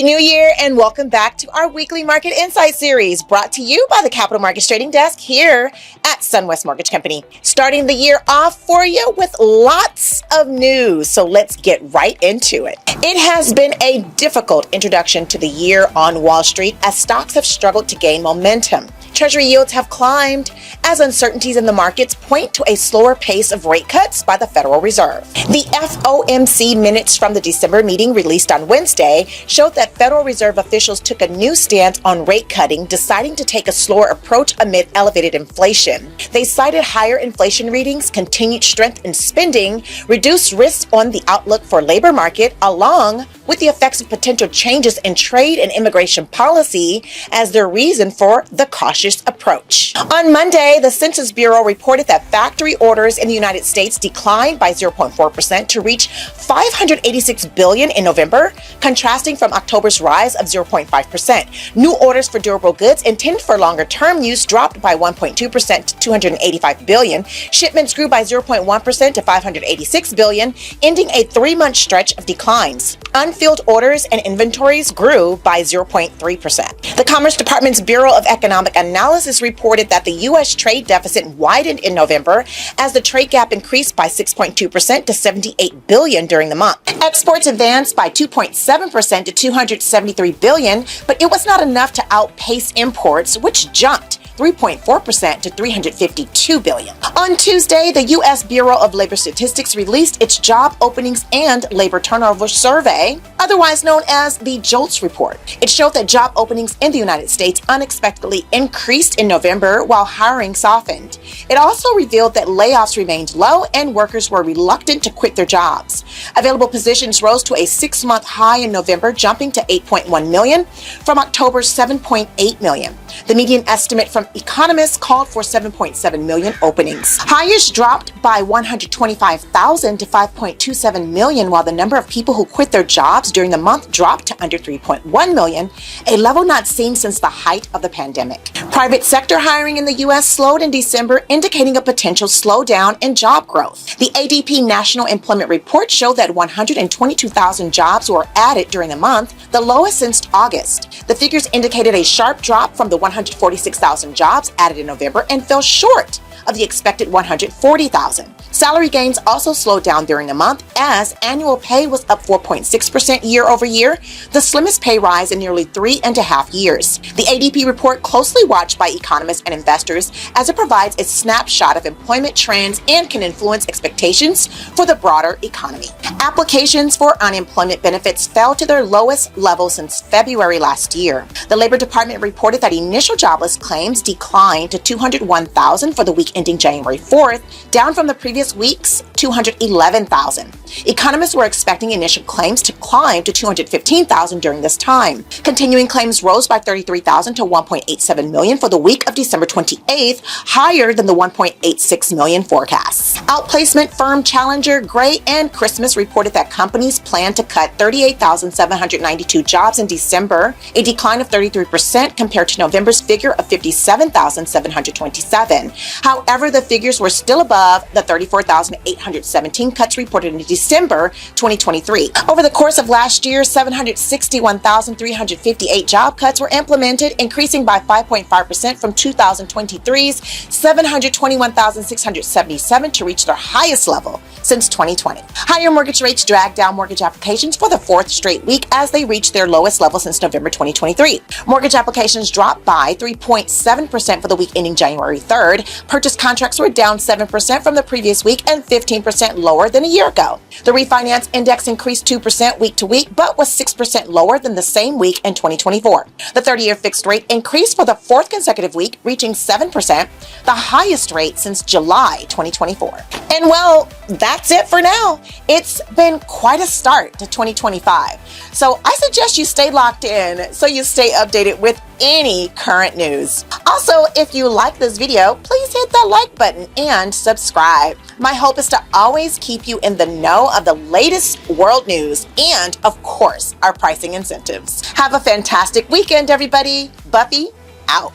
New Year and welcome back to our weekly market insight series brought to you by the Capital Markets Trading Desk here at SunWest Mortgage Company. Starting the year off for you with lots of news, so let's get right into it. It has been a difficult introduction to the year on Wall Street as stocks have struggled to gain momentum. Treasury yields have climbed as uncertainties in the markets point to a slower pace of rate cuts by the Federal Reserve. The FOMC minutes from the December meeting released on Wednesday showed that Federal Reserve officials took a new stance on rate cutting, deciding to take a slower approach amid elevated inflation. They cited higher inflation readings, continued strength in spending, reduced risks on the outlook for labor market, along with the effects of potential changes in trade and immigration policy as their reason for the cautious approach. On Monday, the Census Bureau reported that factory orders in the United States declined by 0.4% to reach $586 billion in November, contrasting from October's rise of 0.5%. New orders for durable goods intended for longer-term use dropped by 1.2% to $285 billion. Shipments grew by 0.1% to $586 billion, ending a three-month stretch of declines. Unfilled orders and inventories grew by 0.3%. The Commerce Department's Bureau of Economic Analysis reported that the U.S. trade deficit widened in November as the trade gap increased by 6.2% to $78 billion during the month. Exports advanced by 2.7% to $273 billion, but it was not enough to outpace imports, which jumped 3.4% to $352 billion. On Tuesday, the U.S. Bureau of Labor Statistics released its job openings and labor turnover survey, otherwise known as the JOLTS report. It showed that job openings in the United States unexpectedly increased in November while hiring softened. It also revealed that layoffs remained low and workers were reluctant to quit their jobs. Available positions rose to a 6-month high in November, jumping to 8.1 million from October's 7.8 million. The median estimate from economists called for 7.7 million openings. Hires dropped by 125,000 to 5.27 million, while the number of people who quit their jobs during the month dropped to under 3.1 million, a level not seen since the height of the pandemic. Private sector hiring in the U.S. slowed in December, indicating a potential slowdown in job growth. The ADP National Employment Report showed that 122,000 jobs were added during the month, the lowest since August. The figures indicated a sharp drop from the 146,000 jobs added in November and fell short of the expected 140,000. Salary gains also slowed down during the month as annual pay was up 4.6% year over year, the slimmest pay rise in nearly 3.5 years. The ADP report closely watched by economists and investors as it provides a snapshot of employment trends and can influence expectations for the broader economy. Applications for unemployment benefits fell to their lowest level since February last year. The Labor Department reported that initial jobless claims declined to 201,000 for the week ending January 4th, down from the previous week's 211,000. Economists were expecting initial claims to climb to 215,000 during this time. Continuing claims rose by 33,000 to 1.87 million for the week of December 28th, higher than the 1.86 million forecasts. Outplacement firm Challenger, Gray, and Christmas reported that companies plan to cut 38,792 jobs in December, a decline of 33% compared to November's figure of 57,727. However, the figures were still above the 34,817 cuts reported in December 2023. Over the course of last year, 761,358 job cuts were implemented, increasing by 5.5% from 2023's 721,677 to reach their highest level since 2020. Higher mortgage rates dragged down mortgage applications for the fourth straight week as they reached their lowest level since November 2023. Mortgage applications dropped by 3.7% for the week ending January 3rd. Purchase contracts were down 7% from the previous week and 15% lower than a year ago. The refinance index increased 2% week to week, but was 6% lower than the same week in 2024. The 30-year fixed rate increased for the fourth consecutive week, reaching 7%, the highest rate since July 2024. And well, that's it for now. It's been quite a start to 2025. So I suggest you stay locked in so you stay updated with any current news. Also, if you like this video, please hit that like button and subscribe. My hope is to always keep you in the know of the latest world news and, of course, our pricing incentives. Have a fantastic weekend, everybody. Buffy out.